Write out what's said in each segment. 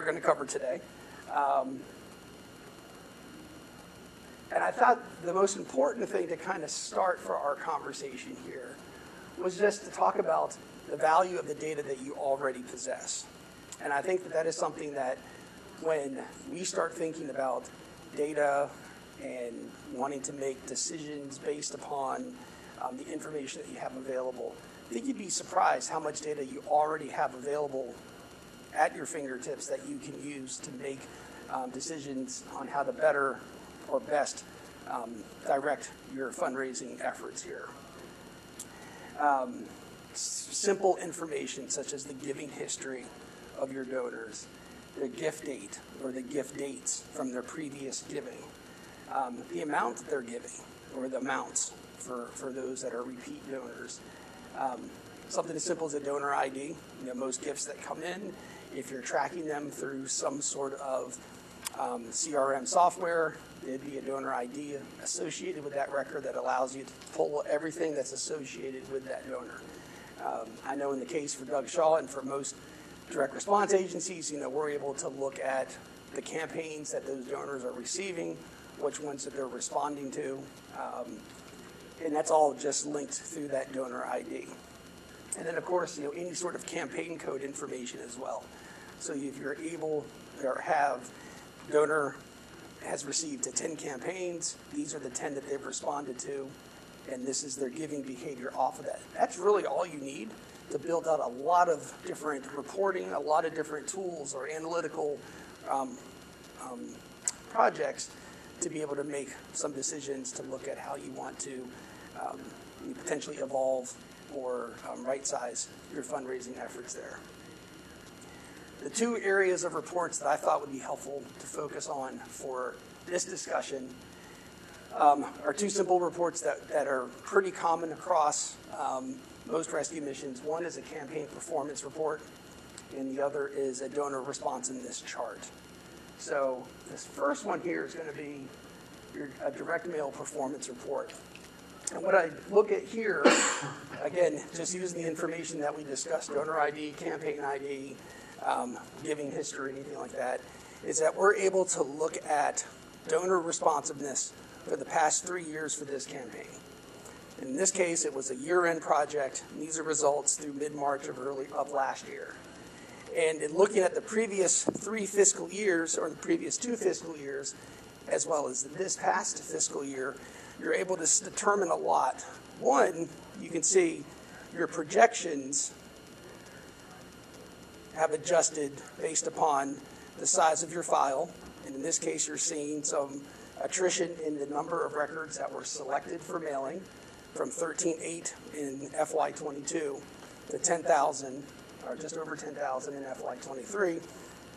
we're going to cover today. And I thought the most important thing to kind of start for our conversation here was just to talk about the value of the data that you already possess. And I think that that is something that when we start thinking about data and wanting to make decisions based upon the information that you have available, I think you'd be surprised how much data you already have available at your fingertips that you can use to make decisions on how to better or best direct your fundraising efforts here. Simple information such as the giving history of your donors, their gift date or the gift dates from their previous giving, the amount that they're giving or the amounts for those that are repeat donors. Something as simple as a donor ID. You know, most gifts that come in, if you're tracking them through some sort of CRM software, there'd be a donor ID associated with that record that allows you to pull everything that's associated with that donor. I know in the case for Doug Shaw and for most direct response agencies, we're able to look at the campaigns that those donors are receiving, which ones that they're responding to, and that's all just linked through that donor ID. And then, of course, any sort of campaign code information as well. So if you're able or have donor has received 10 campaigns, these are the 10 that they've responded to, and this is their giving behavior off of that. That's really all you need to build out a lot of different reporting, a lot of different tools or analytical projects to be able to make some decisions to look at how you want to potentially evolve or right-size your fundraising efforts there. The two areas of reports that I thought would be helpful to focus on for this discussion are two simple reports that are pretty common across most rescue missions. One is a campaign performance report, and the other is a donor responsiveness chart. So this first one here is going to be a direct mail performance report. And what I look at here, again, just using the information that we discussed, donor ID, campaign ID, giving history, anything like that, is that we're able to look at donor responsiveness for the past 3 years for this campaign. In this case, it was a year-end project, and these are results through mid-March of last year. And in looking at the previous 3 fiscal years, or the previous 2 fiscal years, as well as this past fiscal year, you're able to determine a lot. One, you can see your projections have adjusted based upon the size of your file. And in this case, you're seeing some attrition in the number of records that were selected for mailing from 13,800 in FY22 to 10,000, or just over 10,000 in FY23.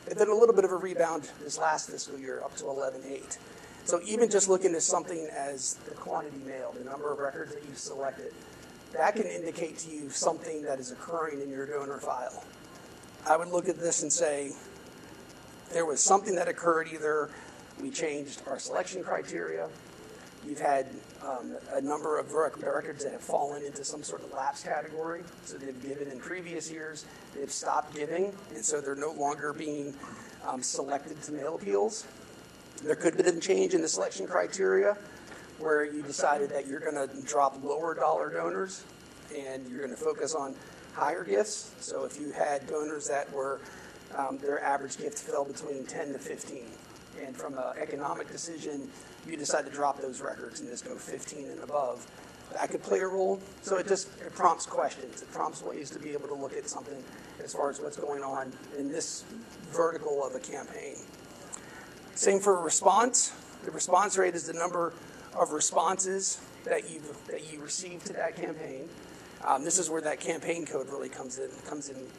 And then a little bit of a rebound this last fiscal year up to 11,800. So even just looking at something as the quantity mailed, the number of records that you've selected, that can indicate to you something that is occurring in your donor file. I would look at this and say there was something that occurred. Either we changed our selection criteria, you've had a number of records that have fallen into some sort of lapse category, so they've given in previous years, they've stopped giving, and so they're no longer being selected to mail appeals. There could have been a change in the selection criteria where you decided that you're going to drop lower dollar donors and you're going to focus on higher gifts. So if you had donors that were, their average gift fell between 10 to 15, and from an economic decision, you decide to drop those records and just go 15 and above, that could play a role. So it prompts questions. It prompts ways to be able to look at something as far as what's going on in this vertical of a campaign. Same for response. The response rate is the number of responses that you receive to that campaign. This is where that campaign code really comes in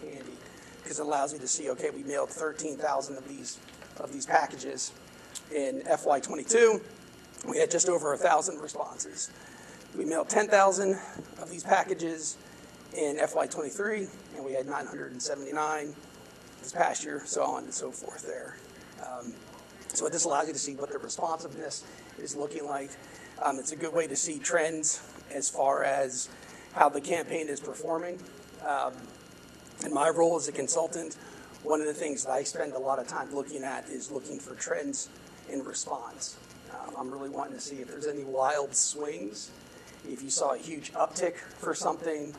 handy, because it allows you to see, okay, we mailed 13,000 of these packages in FY22. We had just over 1,000 responses. We mailed 10,000 of these packages in FY23, and we had 979 this past year, so on and so forth there. So this allows you to see what the responsiveness is looking like. It's a good way to see trends as far as how the campaign is performing. In my role as a consultant, one of the things that I spend a lot of time looking at is looking for trends in response. I'm really wanting to see if there's any wild swings, if you saw a huge uptick for something,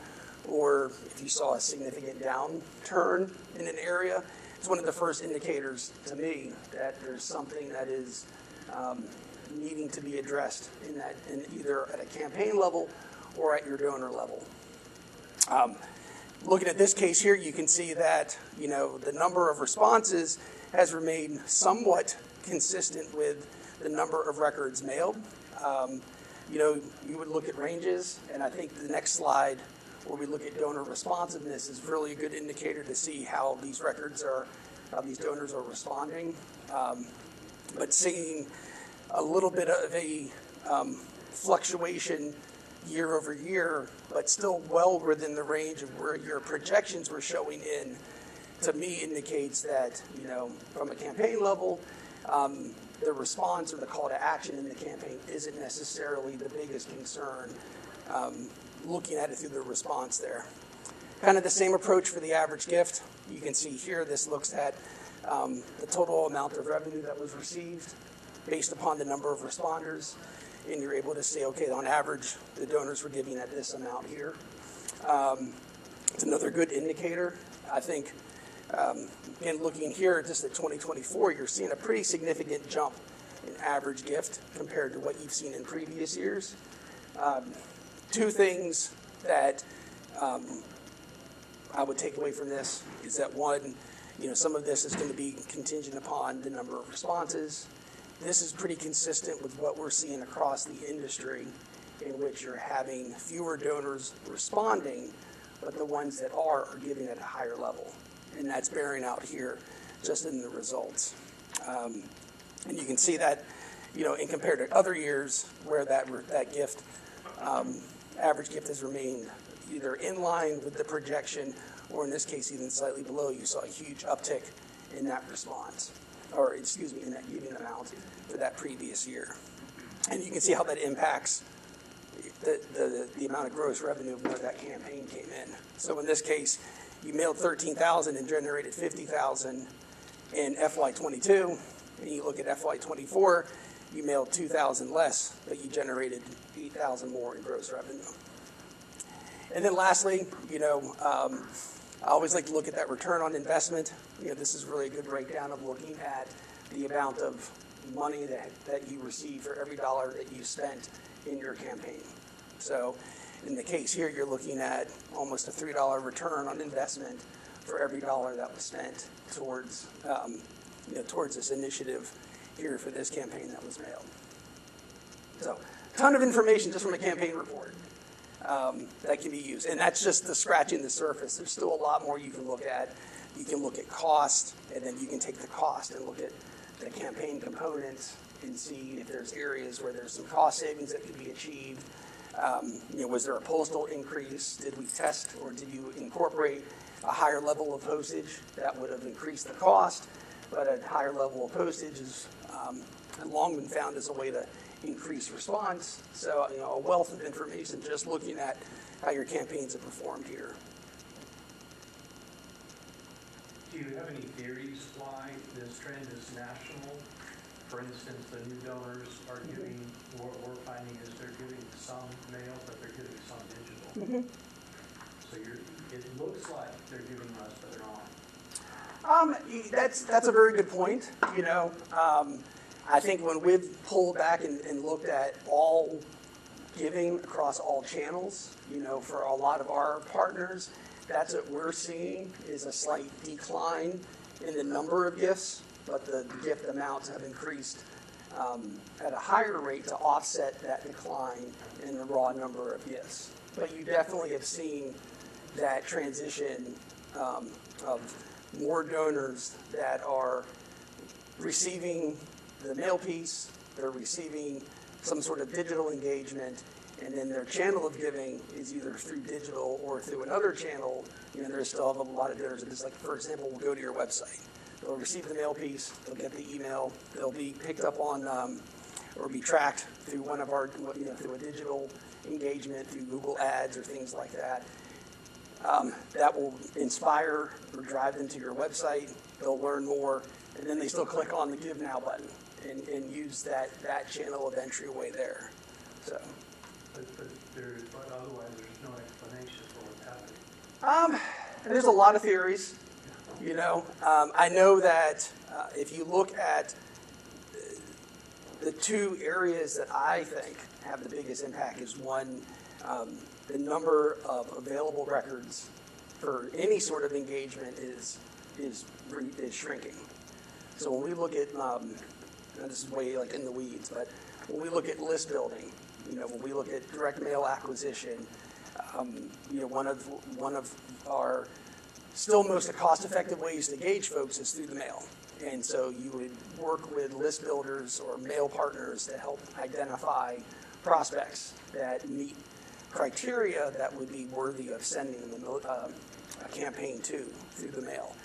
or if you saw a significant downturn in an area. It's one of the first indicators to me that there's something that is needing to be addressed in either at a campaign level or at your donor level. Looking at this case here, you can see that the number of responses has remained somewhat consistent with the number of records mailed. You would look at ranges, and I think the next slide where we look at donor responsiveness is really a good indicator to see how these donors are responding. But seeing a little bit of a fluctuation year over year, but still well within the range of where your projections were showing in, to me indicates that, from a campaign level, the response or the call to action in the campaign isn't necessarily the biggest concern, looking at it through the response there. Kind of the same approach for the average gift. You can see here, this looks at the total amount of revenue that was received based upon the number of responders. And you're able to say, okay, on average, the donors were giving at this amount here. It's another good indicator. I think, again, looking here just at 2024, you're seeing a pretty significant jump in average gift compared to what you've seen in previous years. Two things that I would take away from this is that, one, some of this is going to be contingent upon the number of responses. This is pretty consistent with what we're seeing across the industry, in which you're having fewer donors responding, but the ones that are giving at a higher level. And that's bearing out here just in the results. And you can see that, in compared to other years where that gift, average gift has remained either in line with the projection, or in this case, even slightly below. You saw a huge uptick in that response. In that giving amount for that previous year. And you can see how that impacts the amount of gross revenue where that campaign came in. So in this case, you mailed 13,000 and generated 50,000 in FY22, and you look at FY24, you mailed 2,000 less, but you generated 8,000 more in gross revenue. And then lastly, I always like to look at that return on investment. This is really a good breakdown of looking at the amount of money that you receive for every dollar that you spent in your campaign. So in the case here, you're looking at almost a $3 return on investment for every dollar that was spent towards this initiative here for this campaign that was mailed. So a ton of information just from a campaign report. That can be used. And that's just the scratching the surface. There's still a lot more you can look at. You can look at cost, and then you can take the cost and look at the campaign components and see if there's areas where there's some cost savings that could be achieved. Was there a postal increase? Did we test, or did you incorporate a higher level of postage that would have increased the cost? But a higher level of postage has long been found as a way to increase response. So, a wealth of information just looking at how your campaigns have performed here. Do you have any theories why this trend is national? For instance, the new donors are giving, what we're finding is they're giving some mail, but they're giving some digital. Mm-hmm. So it looks like they're giving less, but they're not. That's a very good point. I think when we've pulled back and looked at all giving across all channels, for a lot of our partners, that's what we're seeing is a slight decline in the number of gifts, but the gift amounts have increased at a higher rate to offset that decline in the raw number of gifts. But you definitely have seen that transition of more donors that are receiving the mail piece, they're receiving some sort of digital engagement, and then their channel of giving is either through digital or through another channel. There's still a lot of donors that just, like, for example, will go to your website. They'll receive the mail piece, they'll get the email, they'll be picked up on or be tracked through one of our, through a digital engagement, through Google Ads or things like that. that will inspire or drive them to your website. They'll learn more, and then they still click on the Give Now button and use that channel of entryway there. So. But otherwise, there's no explanation for what's happening. There's a lot of theories, you know. I know that if you look at the two areas that I think have the biggest impact is one, the number of available records for any sort of engagement is shrinking. So when we look at, and this is way like in the weeds, but when we look at list building, you know, when we look at direct mail acquisition, you know, one of our still most cost-effective ways to engage folks is through the mail. And so you would work with list builders or mail partners to help identify prospects that meet criteria that would be worthy of sending them a campaign to through the mail.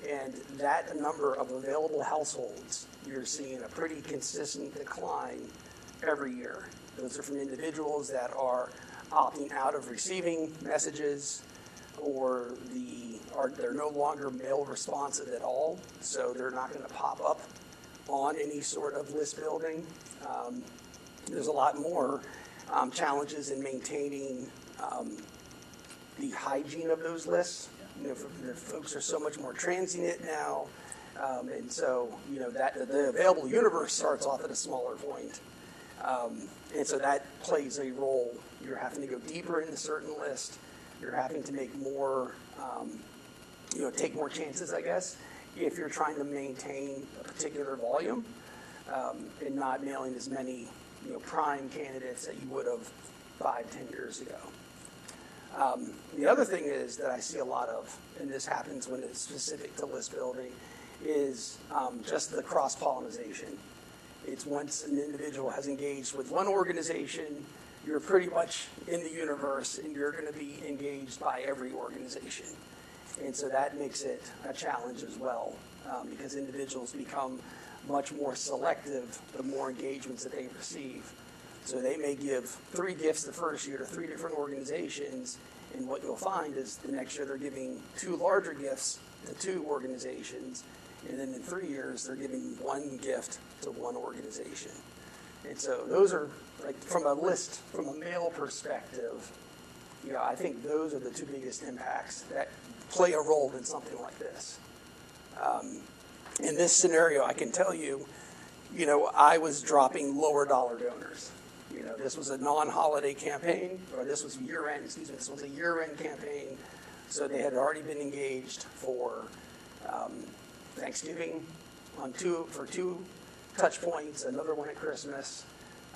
And that number of available households, you're seeing a pretty consistent decline every year. Those are from individuals that are opting out of receiving messages, or they're no longer mail responsive at all, so they're not going to pop up on any sort of list building. There's a lot more challenges in maintaining the hygiene of those lists. You know, the folks are so much more transient now, and so you know that the available universe starts off at a smaller point, and so that plays a role. You're having to go deeper into certain lists. You're having to make more, you know, take more chances, I guess, if you're trying to maintain a particular volume and not mailing as many, you know, prime candidates that you would have 5-10 years ago. The other thing is that I see a lot of, and this happens when it's specific to list building, is just the cross-pollination. It's once an individual has engaged with one organization, you're pretty much in the universe and you're going to be engaged by every organization. And so that makes it a challenge as well, because individuals become much more selective the more engagements that they receive. So they may give 3 gifts the first year to 3 different organizations, and what you'll find is the next year they're giving 2 larger gifts to 2 organizations, and then in 3 years they're giving 1 gift to 1 organization. And so those are, like, from a mail perspective, you know, I think those are the 2 biggest impacts that play a role in something like this. In this scenario, I can tell you, you know, I was dropping lower dollar donors. You know, this was a non-holiday campaign, or this was year-end, excuse me, this was a year-end campaign, so they had already been engaged for Thanksgiving for 2 touch points, another one at Christmas.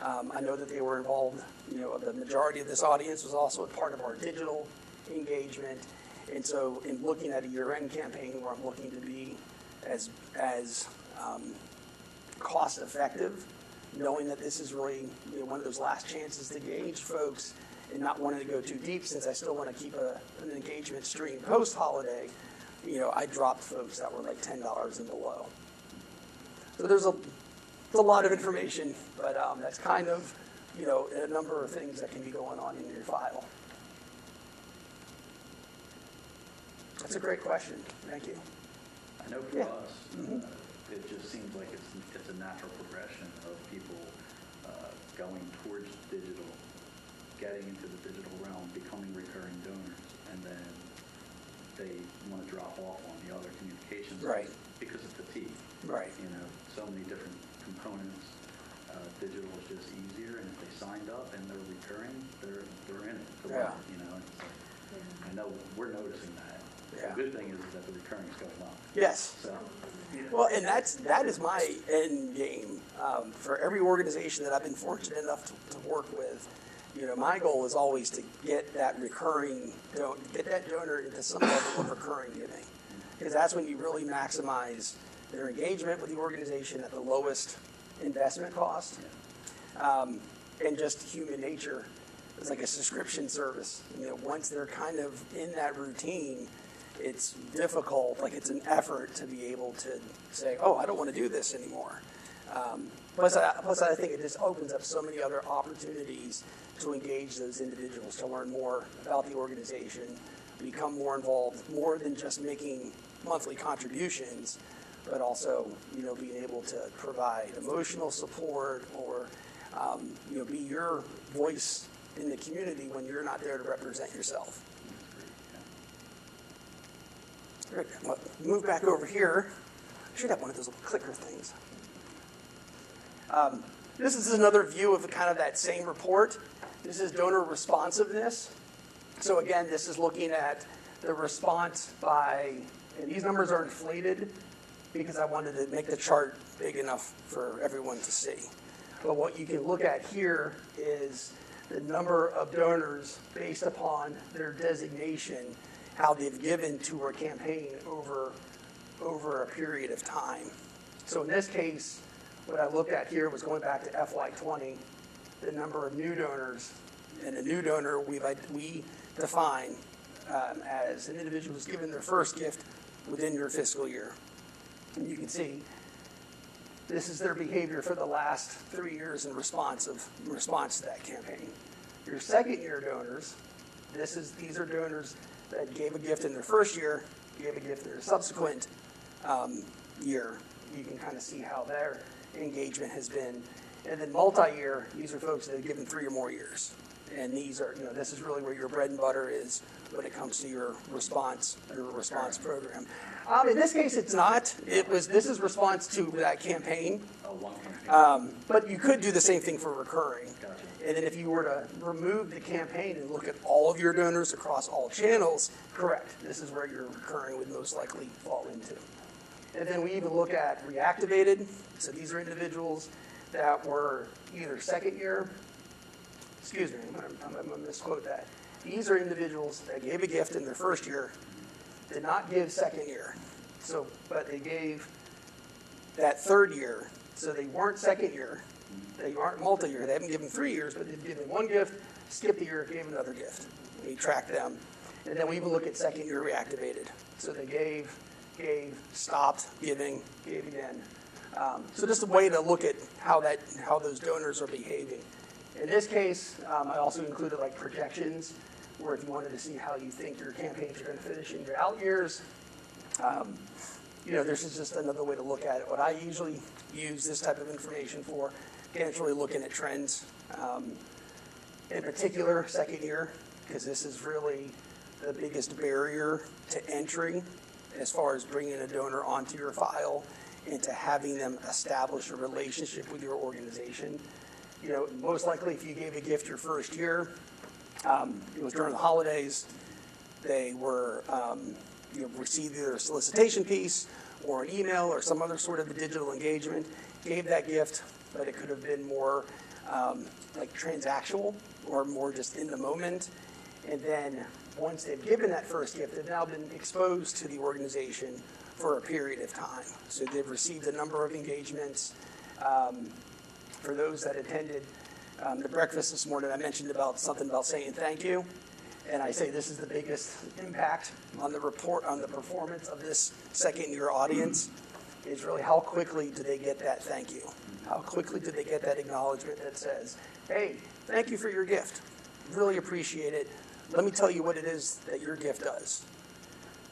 I know that they were involved, you know, the majority of this audience was also a part of our digital engagement. And so in looking at a year-end campaign where I'm looking to be as cost-effective, knowing that this is really, you know, one of those last chances to engage folks and not wanting to go too deep, since I still want to keep an engagement stream post-holiday, you know, I dropped folks that were like $10 and below. So there's a lot of information, but that's kind of, you know, a number of things that can be going on in your file. That's a great question. Thank you. I know for us, it just seems like it's a natural progression of people going towards digital, getting into the digital realm, becoming recurring donors, and then they want to drop off on the other communications, right? Because of fatigue, right? You know, so many different components. Digital is just easier, and if they signed up and they're recurring, they're in it. You know, it's like, I know we're noticing that. The good thing is that the recurring is going up. Yes. So, yeah. Well, and that is my end game for every organization that I've been fortunate enough to work with. You know, my goal is always to get that get that donor into some level of recurring giving, because that's when you really maximize their engagement with the organization at the lowest investment cost. And just human nature, it's like a subscription service. You know, once they're kind of in that routine, it's difficult, like it's an effort to be able to say, oh, I don't want to do this anymore. Plus I think it just opens up so many other opportunities to engage those individuals, to learn more about the organization, become more involved, more than just making monthly contributions, but also, being able to provide emotional support or, be your voice in the community when you're not there to represent yourself. Good. Well, move back over here. I should have one of those little clicker things. This is another view of kind of that same report. This is donor responsiveness. So again, this is looking at the response by, and these numbers are inflated because I wanted to make the chart big enough for everyone to see. But what you can look at here is the number of donors based upon their designation, how they've given to a campaign over a period of time. So in this case, what I looked at here was going back to FY20, the number of new donors. And a new donor we define as an individual who's given their first gift within your fiscal year. And you can see this is their behavior for the last 3 years in response to that campaign. Your second year donors, these are donors that gave a gift in their first year, gave a gift in their subsequent year. You can kind of see how their engagement has been. And then multi-year, these are folks that have given 3 or more years. And these are, this is really where your bread and butter is when it comes to your response program. In this case, it's not. This is response to that campaign. One campaign. But you could do the same thing for recurring. Gotcha. And then if you were to remove the campaign and look at all of your donors across all channels, correct. This is where your recurring would most likely fall into. And then we even look at reactivated. So these are individuals that were either second year, excuse me, I'm going to misquote that. These are individuals that gave a gift in their first year, did not give second year, but they gave that third year. So they weren't second year, they aren't multi-year, they haven't given 3 years, but they've given one gift, skipped a year, gave another gift. We track them. And then we even look at second year reactivated. So they gave, stopped giving, gave again. So just a way to look at how those donors are behaving. In this case, I also included like projections, where if you wanted to see how you think your campaigns are going to finish in your out years, this is just another way to look at it. What I usually use this type of information for, again, it's really looking at trends. In particular, second year, because this is really the biggest barrier to entry as far as bringing a donor onto your file and to having them establish a relationship with your organization. Most likely if you gave a gift your first year, it was during the holidays, they were, received either a solicitation piece or an email or some other sort of a digital engagement, gave that gift, but it could have been more like transactional or more just in the moment. And then once they've given that first gift, they've now been exposed to the organization for a period of time. So they've received a number of engagements. For those that attended the breakfast this morning, I mentioned something about saying thank you. And I say this is the biggest impact on the performance of this second year audience is really how quickly do they get that thank you? How quickly do they get that acknowledgement that says, hey, thank you for your gift. Really appreciate it. Let me tell you what it is that your gift does.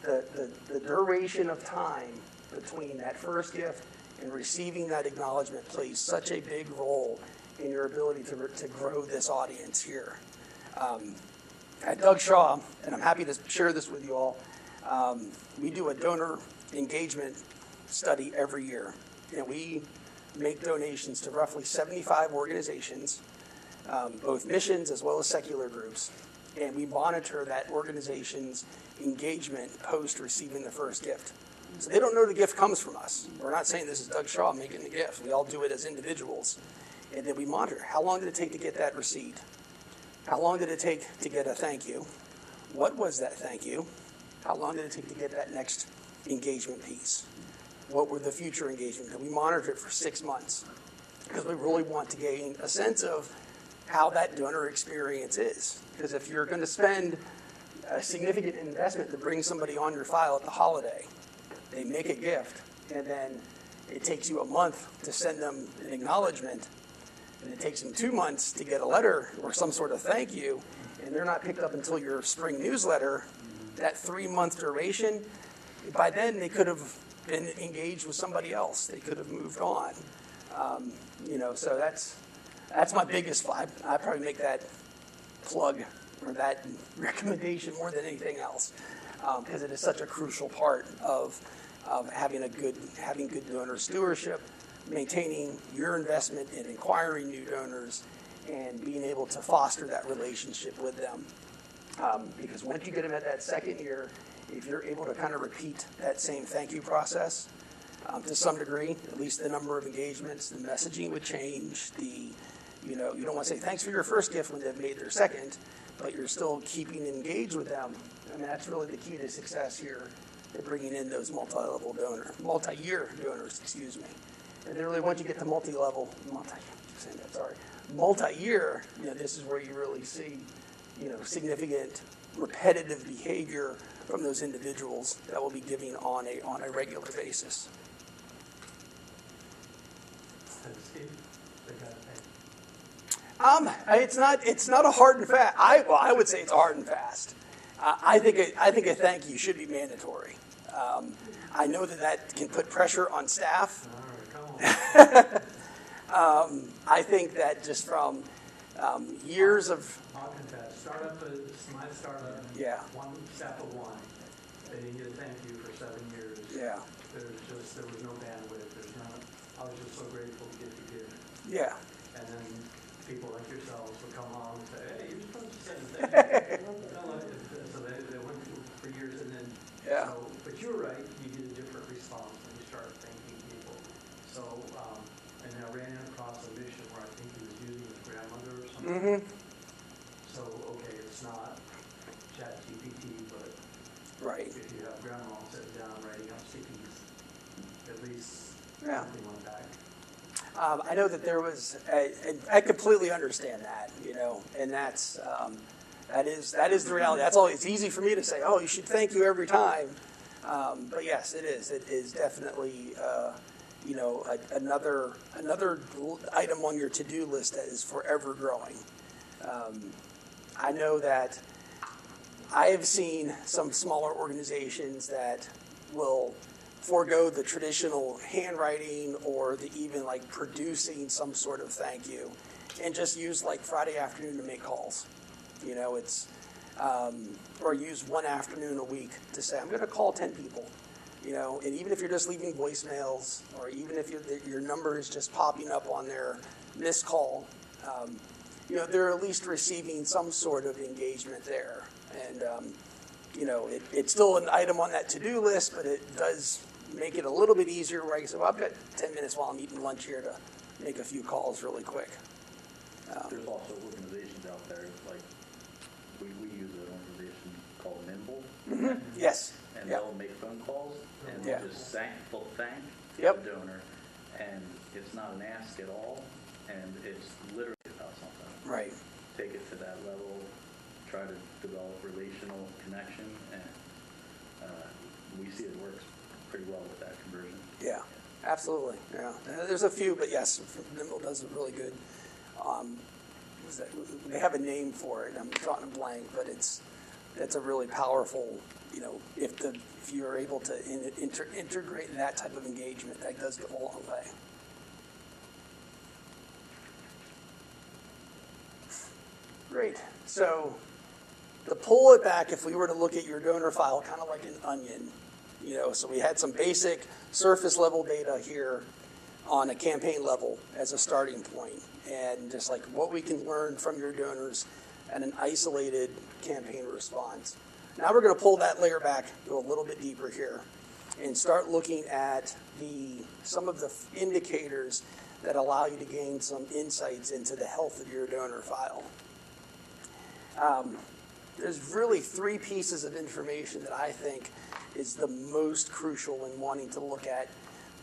The duration of time between that first gift and receiving that acknowledgement plays such a big role in your ability to grow this audience here. At Doug Shaw, and I'm happy to share this with you all, we do a donor engagement study every year. And we make donations to roughly 75 organizations, both missions as well as secular groups. And we monitor that organization's engagement post receiving the first gift. So they don't know the gift comes from us. We're not saying this is Doug Shaw making the gift. We all do it as individuals. And then we monitor. How long did it take to get that receipt? How long did it take to get a thank you? What was that thank you? How long did it take to get that next engagement piece? What were the future engagements? And we monitor it for 6 months because we really want to gain a sense of how that donor experience is. Because if you're going to spend a significant investment to bring somebody on your file at the holiday, they make a gift, and then it takes you a month to send them an acknowledgement, and it takes them 2 months to get a letter or some sort of thank you, and they're not picked up until your spring newsletter, that 3-month duration, by then they could have been engaged with somebody else. They could have moved on. So that's my biggest. I probably make that plug or that recommendation more than anything else, because it is such a crucial part of having good donor stewardship, maintaining your investment in acquiring new donors, and being able to foster that relationship with them. Because once you get them at that second year, if you're able to kind of repeat that same thank you process to some degree, at least the number of engagements, the messaging would change. You don't want to say thanks for your first gift when they've made their second, but you're still keeping engaged with them. I mean, that's really the key to success here, in bringing in those multi-year donors, And then really once you get to multi-year, this is where you really see, significant repetitive behavior from those individuals that will be giving on a regular basis. Steve, they got to pay. It's not a hard and fast. I would say it's hard and fast. I think a thank you should be mandatory. I know that can put pressure on staff. All right, come on. I think that just from years of I'll confess, my startup, Yeah. one staff of one, they didn't get a thank you for 7 years. Yeah. There was no bandwidth, I was just so grateful to get to give. Yeah. And then people like yourselves would come along and say, hey, you're supposed to say thank you. So they went for years, and then, Yeah. but you're right, you get a different response when you start thanking people. So, and I ran across a mission where I think he was using his grandmother or something. So, okay, it's not ChatGPT, but Right. if you have grandma sitting down writing up stickies, at least Yeah. something went back. I know that there was. I completely understand that, and that is the reality. That's all. It's easy for me to say, oh, you should thank you every time, but yes, it is. It is definitely, another item on your to-do list that is forever growing. I know that I have seen some smaller organizations that will forego the traditional handwriting or the even like producing some sort of thank you and just use like Friday afternoon to make calls. Or use one afternoon a week to say, I'm going to call 10 people. And even if you're just leaving voicemails, or even if your number is just popping up on their missed call, they're at least receiving some sort of engagement there. And, it's still an item on that to-do list, but it does make it a little bit easier where I can say, well, I've got 10 minutes while I'm eating lunch here to make a few calls really quick. There's also organizations out there, like, we use an organization called Nimble. Yes. And Yep. they'll make phone calls, and Yeah. they'll just thank Yep. the donor, and it's not an ask at all, and it's literally about something. Right. Take it to that level, try to develop relational connection, and we see it works pretty well with that conversion. Yeah, absolutely. Yeah, there's a few, but yes, Nimble does it really good. They have a name for it. I'm drawing a blank, but it's a really powerful. If you are able to integrate that type of engagement, that does go a long way. Great. So to pull it back, if we were to look at your donor file, kind of like an onion, so we had some basic surface level data here on a campaign level as a starting point, and just like what we can learn from your donors and an isolated campaign response. Now we're going to pull that layer back, go a little bit deeper here, and start looking at some of the indicators that allow you to gain some insights into the health of your donor file. There's really 3 pieces of information that I think is the most crucial in wanting to look at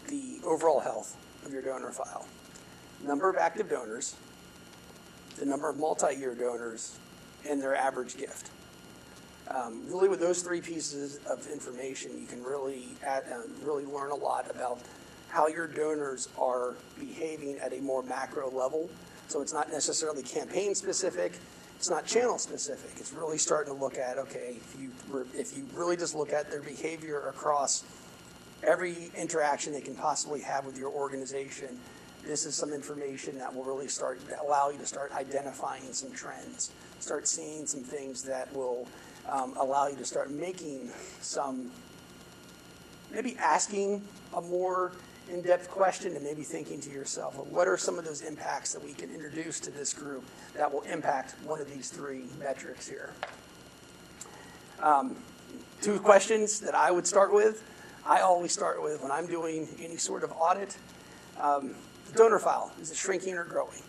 the overall health of your donor file. Number of active donors, the number of multi-year donors, and their average gift. Really, with those 3 pieces of information, you can really learn a lot about how your donors are behaving at a more macro level. So it's not necessarily campaign specific. It's not channel specific. It's really starting to look at, okay, if you really just look at their behavior across every interaction they can possibly have with your organization, this is some information that will really allow you to start identifying some trends, start seeing some things that will allow you to start making some, maybe asking a more in-depth question and maybe thinking to yourself, well, what are some of those impacts that we can introduce to this group that will impact one of these three metrics here? Two questions that I would start with. I always start with, when I'm doing any sort of audit, the donor file, is it shrinking or growing?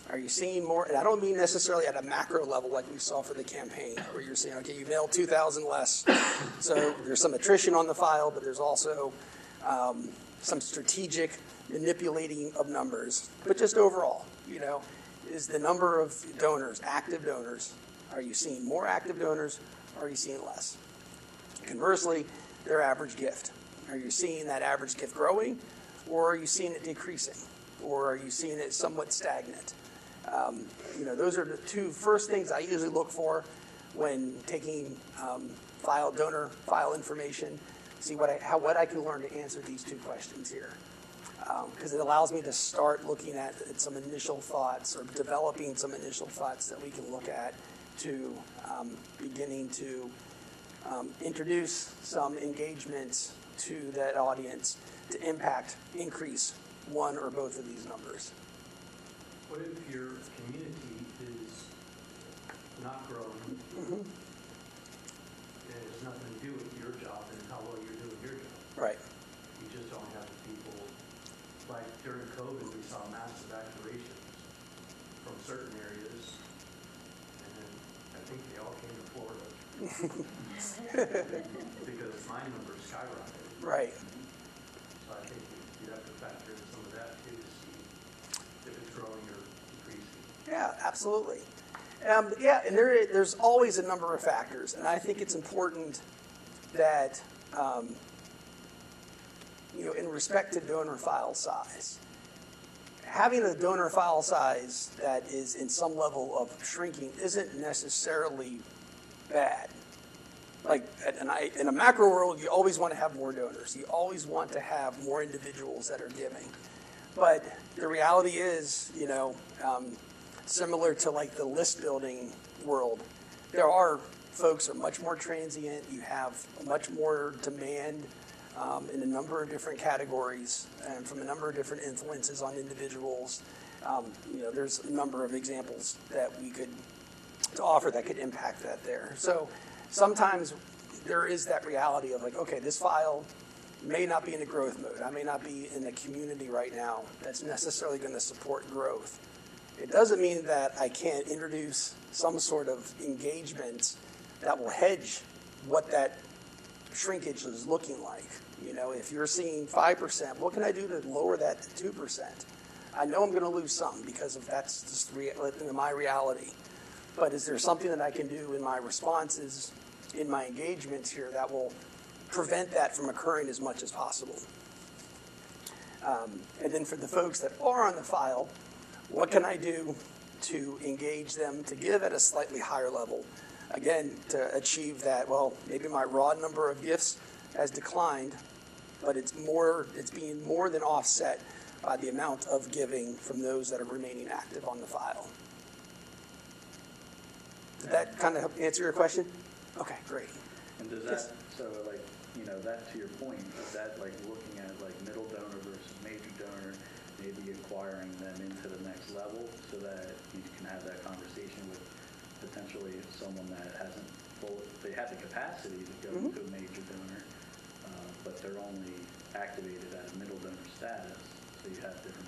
Are you seeing more? And I don't mean necessarily at a macro level like we saw for the campaign, where you're saying, okay, you mailed 2,000 less, so there's some attrition on the file, but there's also some strategic manipulating of numbers. But just overall, is the number of donors, active donors, are you seeing more active donors, or are you seeing less? Conversely, their average gift. Are you seeing that average gift growing, or are you seeing it decreasing, or are you seeing it somewhat stagnant? Those are the two first things I usually look for when taking donor file information, see what I can learn to answer these two questions here. Because it allows me to start looking at some initial thoughts, or developing some initial thoughts that we can look at to beginning to introduce some engagements to that audience to increase one or both of these numbers. What if your community is not growing, and it has nothing to do with your job and how well you're doing your job? Right. You just don't have the people. Like during COVID, we saw mass evacuations from certain areas, and then I think they all came to Florida because my numbers skyrocketed. Right. So I think you have to factor in some of that too to see if it's growing or decreasing. Yeah, absolutely. And there's always a number of factors, and I think it's important that, in respect to donor file size, having a donor file size that is in some level of shrinking isn't necessarily bad. Like in a macro world, you always want to have more donors. You always want to have more individuals that are giving. But the reality is, similar to like the list building world, there are folks who are much more transient. You have much more demand in a number of different categories and from a number of different influences on individuals. There's a number of examples that we could offer that could impact that there. So sometimes there is that reality of like, okay, this file may not be in a growth mode. I may not be in a community right now that's necessarily going to support growth. It doesn't mean that I can't introduce some sort of engagement that will hedge what that shrinkage is looking like. If you're seeing 5%, what can I do to lower that to 2%? I know I'm going to lose some because that's just my reality. But is there something that I can do in my responses, in my engagements here, that will prevent that from occurring as much as possible? And then for the folks that are on the file, what can I do to engage them to give at a slightly higher level? Again, to achieve that, well, maybe my raw number of gifts has declined, but it's being more than offset by the amount of giving from those that are remaining active on the file. Did that kind of help answer your question? Okay, great. And does that, that to your point, is that like looking at like middle donor versus major donor, maybe acquiring them into the next level so that you can have that conversation with potentially someone that they have the capacity to go to a major donor, but they're only activated at a middle donor status, so you have different,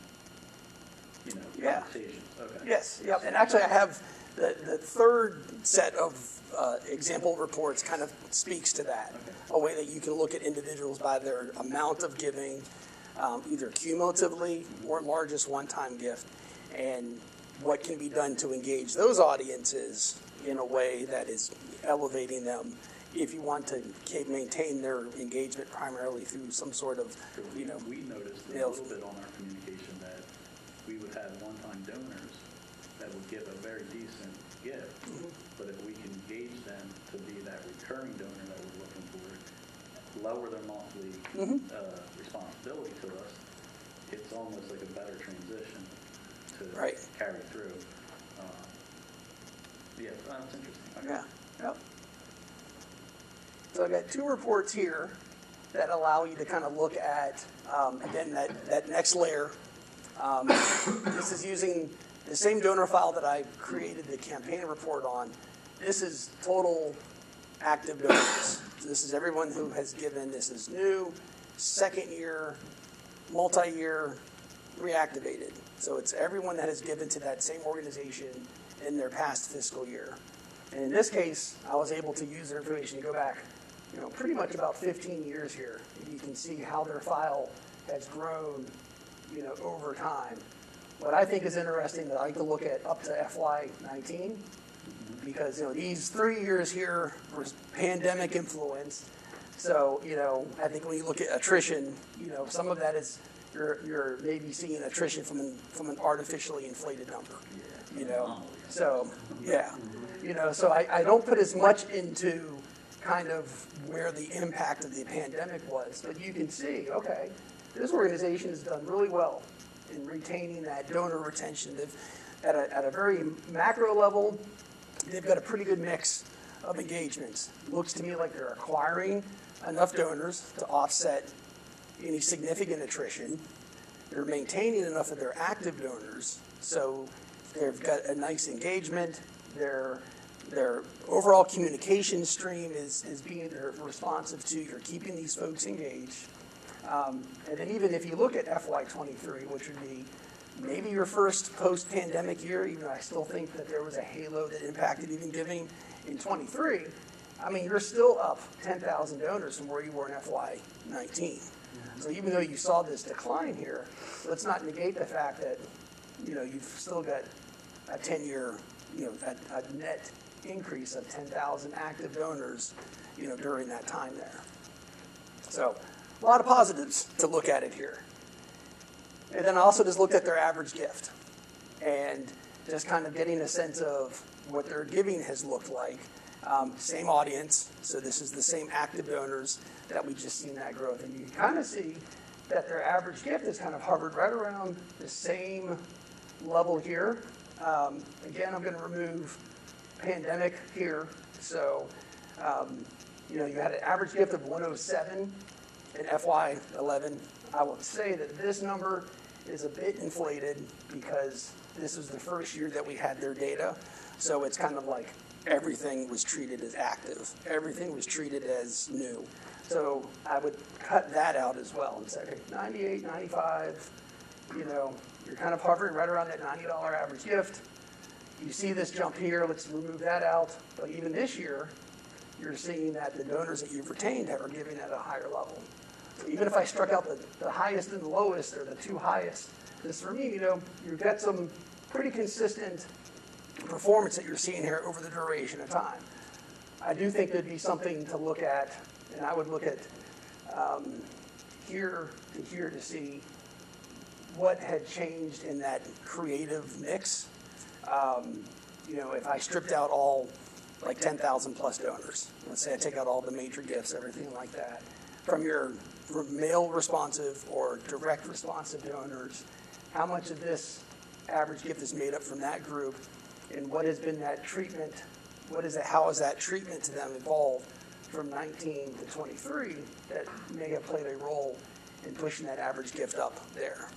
conversations. Okay. Yes, yep. And actually I have the third set of example reports kind of speaks to that. Okay. A way that you can look at individuals by their amount of giving, either cumulatively or largest one-time gift, and what can be done to engage those audiences in a way that is elevating them if you want to maintain their engagement primarily through some sort of, We noticed a little bit on our communication that we would have one-time donors that would give a very decent gift. But if we can gauge them to be that recurring donor that we're looking for, lower their monthly responsibility to us, it's almost like a better transition to Right. carry through. Yeah, that's interesting. Okay. Yeah, yep. So I've got two reports here that allow you to kind of look at, again, that next layer. This is using the same donor file that I created the campaign report on. This is total active donors. So this is everyone who has given. This is new, second year, multi-year, reactivated. So it's everyone that has given to that same organization in their past fiscal year. And in this case, I was able to use their information to go back, pretty much about 15 years here. And you can see how their file has grown, over time. What I think is interesting that I like to look at up to FY19, because, these 3 years here were pandemic influenced. So, I think when you look at attrition, some of that is you're maybe seeing attrition from an artificially inflated number. So yeah, so I don't put as much into kind of where the impact of the pandemic was, but you can see, okay, this organization has done really well in retaining that donor retention. At a very macro level, they've got a pretty good mix of engagements. Looks to me like they're acquiring enough donors to offset any significant attrition. They're maintaining enough of their active donors, so they've got a nice engagement. Their overall communication stream is being responsive to. You're keeping these folks engaged. And then even if you look at FY23, which would be maybe your first post-pandemic year, even though I still think that there was a halo that impacted even giving in 23, you're still up 10,000 donors from where you were in FY19. So even though you saw this decline here, let's not negate the fact that, you've still got a 10-year, a net increase of 10,000 active donors, during that time there. So a lot of positives to look at it here. And then I also just looked at their average gift and just kind of getting a sense of what their giving has looked like. Same audience, so this is the same active donors that we just seen that growth. And you can kind of see that their average gift has kind of hovered right around the same level here. Again, I'm going to remove pandemic here. So, you had an average gift of 107 in FY11. I will say that this number is a bit inflated because this was the first year that we had their data. So it's kind of like everything was treated as active. Everything was treated as new. So I would cut that out as well and say, okay, 98, 95, you're kind of hovering right around that $90 average gift. You see this jump here, let's remove that out. But even this year, you're seeing that the donors that you've retained are giving at a higher level. So even if I struck out the highest and the lowest, or the two highest, this for me, you've got some pretty consistent performance that you're seeing here over the duration of time. I do think there'd be something to look at, and I would look at here to here to see what had changed in that creative mix. If I stripped out all like 10,000 plus donors, let's say I take out all the major gifts, everything like that, from your mail responsive or direct responsive donors, how much of this average gift is made up from that group, and what has been that treatment, how has that treatment to them evolved from 19 to 23 that may have played a role in pushing that average gift up there.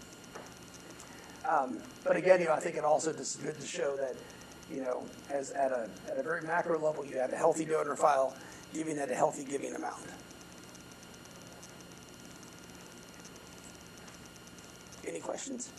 But again, I think it also is good to show that, as at a very macro level, you have a healthy donor file giving at a healthy giving amount. Any questions?